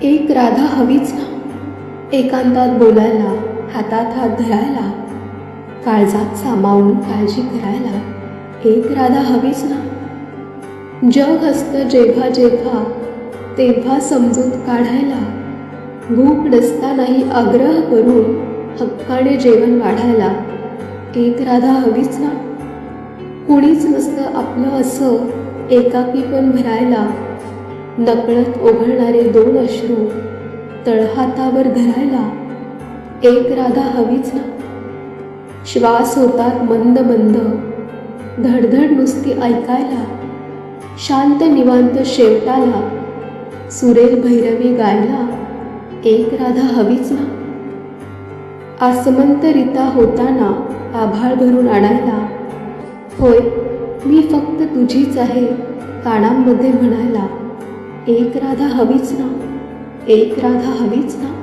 एक राधा हवीच ना, एकांतात बोलायला, हातात हात धरायला, काळजात सामावून काळजी करायला. एक राधा हवीच ना. जग हसतं जेव्हा जेव्हा, तेव्हा समजूत काढायला, भूक नसतानाही आग्रह करून हक्काने जेवण वाढायला. एक राधा हवीच ना. कुणीच नसतं आपलं असं एकाकीपण भरायला, नकळत ओघळणारे दोन अश्रू तळहातावर धरायला. एक राधा हवीच ना. श्वास होतात मंद मंद, धडधड नुसती ऐकायला, शांत निवांत शेवटाला सुरेल भैरवी गायला. एक राधा हवीच ना. आसमंतरिता होताना आभाळ भरून आणायला, होय मी फक्त तुझीच आहे कानांमध्ये म्हणायला. एक राधा हवीच ना. एक राधा हवीच ना.